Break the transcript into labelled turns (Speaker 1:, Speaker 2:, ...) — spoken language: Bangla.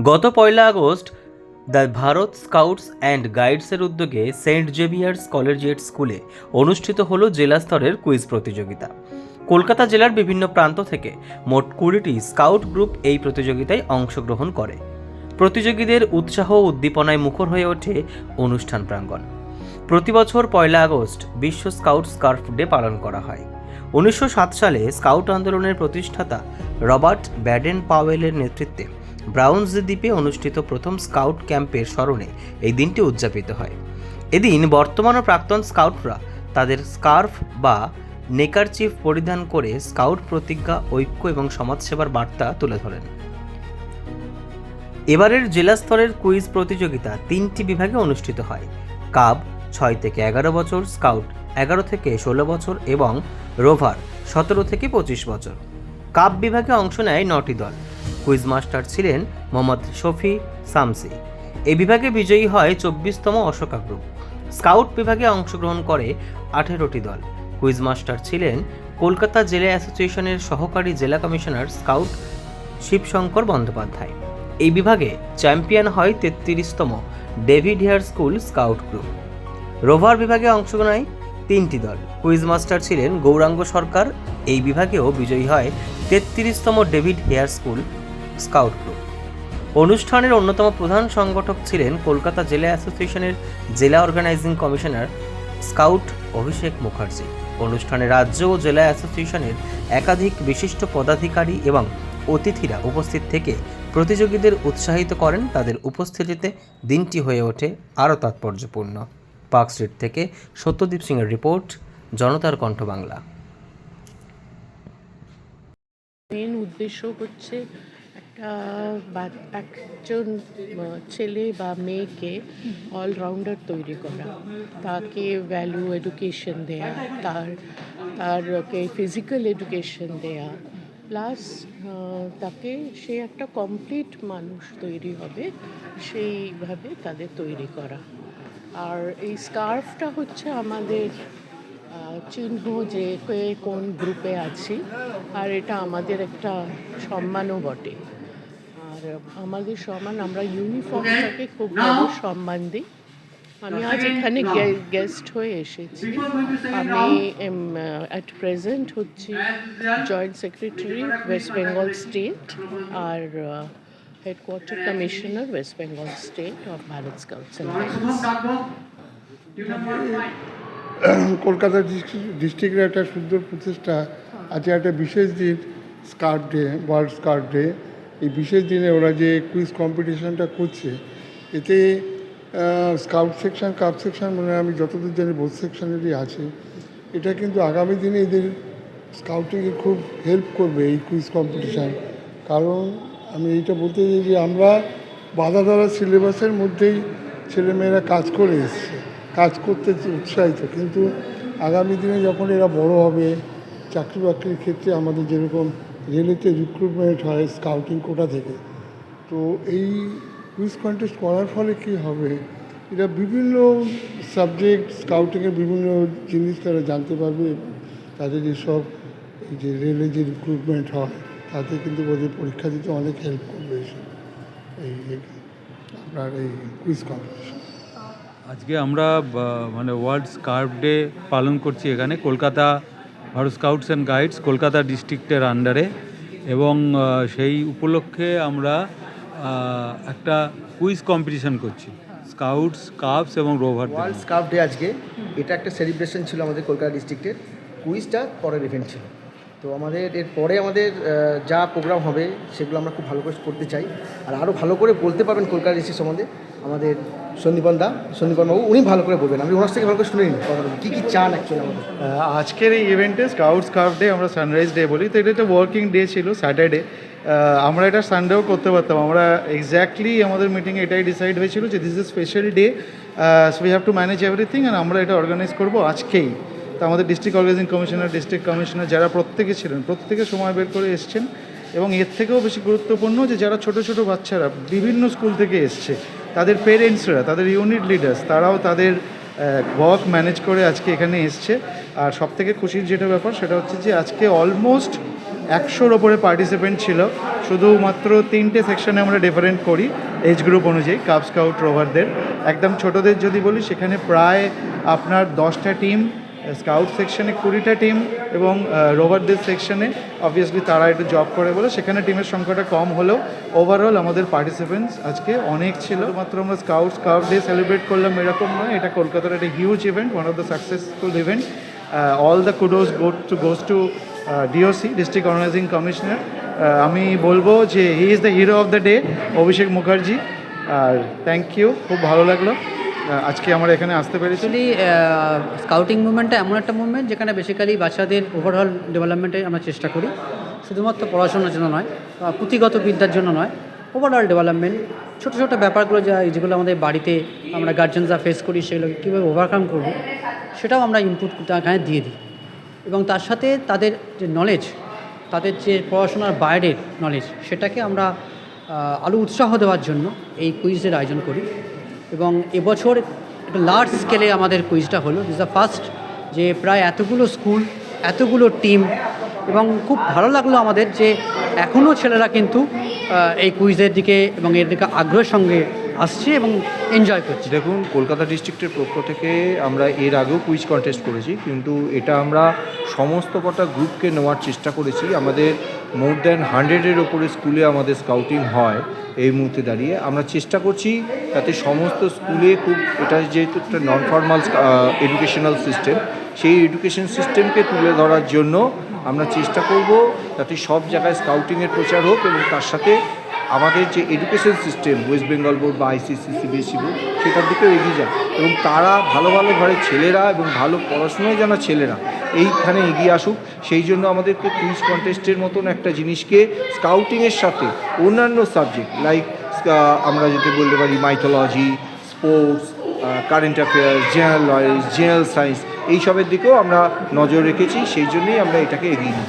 Speaker 1: গত ১লা August the Bharat scouts and গাইডসের উদ্যোগে সেন্ট জেভিয়ার্স কলেজিয়েট স্কুলে অনুষ্ঠিত হলো জেলা স্তরের কুইজ প্রতিযোগিতা। কলকাতা জেলার বিভিন্ন প্রান্ত থেকে মোট ২০টি স্কাউট গ্রুপ এই প্রতিযোগিতায় অংশগ্রহণ করে। প্রতিযোগীদের উৎসাহ ও উদ্দীপনায় মুখর হয়ে ওঠে অনুষ্ঠান প্রাঙ্গণ। প্রতিবছর ১লা আগস্ট বিশ্ব স্কাউট স্কার্ফ ডে পালন করা হয়। ১৯০৭ সালে স্কাউট আন্দোলনের প্রতিষ্ঠাতা রবার্ট ব্যাডেন পাওয়েলের নেতৃত্বে ব্রাউন্স দ্বীপে অনুষ্ঠিত প্রথম স্কাউট ক্যাম্পের স্মরণে এই দিনটি উদযাপিত হয়। এদিন বর্তমান ও প্রাক্তন স্কাউটরা তাদের স্কার্ফ বা নেকারচিফ পরিধান করে স্কাউট প্রতিজ্ঞা, ঐক্য এবং সমাজসেবার বার্তা তুলে ধরেন। এবারের জেলা স্তরের কুইজ প্রতিযোগিতা ৩টি বিভাগে অনুষ্ঠিত হয়: কাব ৬ থেকে ১১ বছর, স্কাউট ১১ থেকে ১৬ বছর এবং রোভার ১৭ থেকে ২৫ বছর। কাব বিভাগে অংশ নেয় ৯টি দল। কুইজ মাস্টার ছিলেন মোহাম্মদ শফি শামসি। এই বিভাগে বিজয়ী হয় ২৪তম অশোকা গ্রুপ। স্কাউট বিভাগে অংশগ্রহণ করে ১৮টি দল। কুইজ মাস্টার ছিলেন কলকাতা জেলা অ্যাসোসিয়েশনের সহকারী জেলা কমিশনার স্কাউট শিবশঙ্কর বন্দ্যোপাধ্যায়। এই বিভাগে চ্যাম্পিয়ন হয় ৩৩তম David Hare school scout group. Rover বিভাগে অংশ নেয় ৩টি দল। কুইজ মাস্টার ছিলেন গৌরাঙ্গ সরকার। এই বিভাগেও বিজয়ী হয় ৩৩তম David Hare school scout group. অনুষ্ঠানের অন্যতম প্রধান সংগঠক ছিলেন কলকাতা জেলা অ্যাসোসিয়েশনের জেলা organising commissioner scout Abhishek Mukherjee. অনুষ্ঠানে রাজ্য ও জেলা অ্যাসোসিয়েশনের একাধিক বিশিষ্ট পদাধিকারী এবং অতিথিরা উপস্থিত থেকে প্রতিযোগীদের উৎসাহিত করেন। তাদের উপস্থিতিতে দিনটি হয়ে ওঠে আরও তাৎপর্যপূর্ণ। পার্ক স্ট্রিট থেকে সত্যদীপ সিংয়ের রিপোর্ট, জনতার কণ্ঠ বাংলা।
Speaker 2: মেন উদ্দেশ্য হচ্ছে একজন ছেলে বা মেয়েকে অলরাউন্ডার তৈরি করা, তাকে ভ্যালু এডুকেশন দেয়া, তারকে ফিজিক্যাল এডুকেশন দেয়া, প্লাস তাকে সে একটা কমপ্লিট মানুষ তৈরি হবে, সেইভাবে তাদের তৈরি করা। আর এই স্কার্ফটা হচ্ছে আমাদের চিহ্ন যে কোন গ্রুপে আছি, আর এটা আমাদের একটা সম্মানও বটে। আর আমাদের সম্মান, আমরা ইউনিফর্মটাকে খুব বড় সম্মান দিই। আমি আজ এখানে গেস্ট হয়ে এসেছি। আমি অ্যাট প্রেজেন্ট হচ্ছি joint secretary West Bengal state আর headquarter commissioner West Bengal state of Bharat scouts and guides.
Speaker 3: Kolkata ডিস্ট্রিক্টের একটা সুন্দর প্রচেষ্টা আছে, একটা বিশেষ দিন scout day, world scout day. এই বিশেষ দিনে ওরা যে কুইজ কম্পিটিশানটা করছে, এতে স্কাউট সেকশন, কাপ সেকশন, মানে আমি যতদূর জানি বোথ সেকশনেরই আছে। এটা কিন্তু আগামী দিনে এদের স্কাউটিংয়ে খুব হেল্প করবে এই কুইজ কম্পিটিশান। কারণ আমি এইটা বলতে চাই যে আমরা বাঁধা ধরা সিলেবাসের মধ্যেই ছেলেমেয়েরা কাজ করে এসছে, কাজ করতে উৎসাহিত, কিন্তু আগামী দিনে যখন এরা বড় হবে, চাকরি বাকরির ক্ষেত্রে আমাদের যেরকম রেলেতে রিক্রুটমেন্ট হয় স্কাউটিং কোটা থেকে, তো এই কুইজ কন্টেস্ট করার ফলে কী হবে, এরা বিভিন্ন সাবজেক্ট স্কাউটিংয়ের বিভিন্ন জিনিস তারা জানতে পারবে। তাদের যেসব এই যে রেলে যে রিক্রুটমেন্ট হয় তাতে কিন্তু ওদের পরীক্ষা দিতে অনেক হেল্প করবে এই আপনার এই কুইজ কম্পিটিশন।
Speaker 4: আজকে আমরা মানে ওয়ার্ল্ড স্কার্ফ ডে পালন করছি এখানে Kolkata Bharat scouts and guides Kolkata ডিস্ট্রিক্টের আন্ডারে, এবং সেই উপলক্ষে আমরা একটা কুইজ কম্পিটিশান করছি স্কাউটস, কাপস এবং রোভার।
Speaker 5: ওয়ার্ল্ড স্কাউট ডে আজকে এটা একটা সেলিব্রেশন ছিল আমাদের কলকাতা ডিস্ট্রিক্টের। কুইজটা পরের ইভেন্ট ছিল। তো আমাদের এরপরে আমাদের যা প্রোগ্রাম হবে সেগুলো আমরা খুব ভালো করে করতে চাই। আর আরও ভালো করে বলতে পারবেন কলকাতা ডিস্ট্রিক্ট সম্বন্ধে আমাদের সন্দীপনবাবু, উনি ভালো করে বলবেন। আমি ওনার থেকে ভালো করে শুনে নিন কী কী চান অ্যাকচুয়ালি আমাদের।
Speaker 6: আজকের এই ইভেন্টে স্কাউট স্কার্ফ ডে, আমরা সানরাইজ ডে বলি, তো এটা একটা ওয়ার্কিং ডে ছিল, স্যাটারডে। আমরা এটা সানডেও করতে পারতাম। আমরা এক্স্যাক্টলি আমাদের মিটিংয়ে এটাই ডিসাইড হয়েছিল যে this is special day, so we have to manage everything, আর আমরা এটা অর্গানাইজ করবো আজকেই। তো আমাদের district organising commissioner, district commissioner যারা প্রত্যেকে ছিলেন, প্রত্যেকে সময় বের করে এসছেন। এবং এর থেকেও বেশি গুরুত্বপূর্ণ যে যারা ছোটো ছোটো বাচ্চারা বিভিন্ন স্কুল থেকে এসছে, তাদের পেরেন্টসরা, তাদের ইউনিট লিডার্স, তারাও তাদের ওয়ার্ক ম্যানেজ করে আজকে এখানে এসছে। আর সবথেকে খুশির যেটা ব্যাপার সেটা হচ্ছে যে আজকে অলমোস্ট 100-র ওপরে পার্টিসিপেন্ট ছিল। শুধুমাত্র 3টে সেকশনে আমরা ডিফারেন্ট করি এজ গ্রুপ অনুযায়ী, কাব স্কাউট রোভারদের। একদম ছোটদের যদি বলি সেখানে প্রায় আপনার 10টা টিম, স্কাউট সেকশনে 20টা টিম এবং রোভারদের সেকশনে অবভিয়াসলি তারা একটু জব করে বলে সেখানে টিমের সংখ্যাটা কম হলেও ওভারঅল আমাদের পার্টিসিপেন্টস আজকে অনেক ছিল। মাত্র আমরা স্কাউট ডে সেলিব্রেট করলাম এরকম নয়, এটা কলকাতার একটা huge event, one of the successful event. All the kudos goes to DOC, district organising commissioner. আমি বলবো যে he is the hero of the day, Abhishek Mukherjee. আর থ্যাংক ইউ, খুব ভালো লাগলো আজকে আমরা এখানে আসতে পেরেছি।
Speaker 7: অ্যাকচুয়ালি স্কাউটিং মুভমেন্টটা এমন একটা মুভমেন্ট যেখানে বেসিক্যালি বাচ্চাদের ওভারঅল ডেভেলপমেন্টে আমরা চেষ্টা করি, শুধুমাত্র পড়াশোনার জন্য নয়, পুঁথিগত বিদ্যার জন্য নয়, ওভারঅল ডেভেলপমেন্ট। ছোটো ছোটো ব্যাপারগুলো যেগুলো আমাদের বাড়িতে আমরা গার্জেনরা ফেস করি সেগুলোকে কীভাবে ওভারকাম করব সেটাও আমরা ইনপুট এখানে দিয়ে দিই। এবং তার সাথে তাদের যে নলেজ, তাদের যে পড়াশোনার বাইরের নলেজ, সেটাকে আমরা আরও উৎসাহ দেওয়ার জন্য এই কুইজের আয়োজন করি। এবং এবছর একটা লার্জ স্কেলে আমাদের কুইজটা হলো, ইজ দ্য ফার্স্ট, যে প্রায় এতগুলো স্কুল, এতগুলো টিম, এবং খুব ভালো লাগলো আমাদের যে এখনও ছেলেরা কিন্তু এই কুইজের দিকে এবং এর দিকে আগ্রহের সঙ্গে আসছে এবং এনজয় করছে।
Speaker 8: দেখুন, কলকাতা ডিস্ট্রিক্টের পক্ষ থেকে আমরা এর আগেও কুইজ কন্টেস্ট করেছি, কিন্তু এটা আমরা সমস্ত কটা গ্রুপকে নেওয়ার চেষ্টা করেছি। আমাদের মোর দ্যান 100-এর ওপরে স্কুলে আমাদের স্কাউটিং হয় এই মুহূর্তে দাঁড়িয়ে। আমরা চেষ্টা করছি যাতে সমস্ত স্কুলে এটা যেহেতু একটা নন ফর্মাল এডুকেশনাল সিস্টেম, সেই এডুকেশন সিস্টেমকে তুলে ধরার জন্য আমরা চেষ্টা করব যাতে সব জায়গায় স্কাউটিংয়ের প্রচার হোক এবং তার সাথে আমাদের যে education system West Bengal board বা আইসিসি, সিবিএসই বোর্ড, সেটার দিকেও এগিয়ে যায় এবং তারা ভালো ভালো ঘরের ছেলেরা এবং ভালো পড়াশোনায় জানা ছেলেরা এইখানে এগিয়ে আসুক। সেই জন্য আমাদেরকে কুইজ কন্টেস্টের মতন একটা জিনিসকে স্কাউটিংয়ের সাথে অন্যান্য সাবজেক্ট লাইক আমরা যদি বলতে পারি mythology, sports, current affairs, general knowledge, general science, এইসবের দিকেও আমরা নজর রেখেছি। সেই জন্যই আমরা এটাকে এগিয়ে নিই।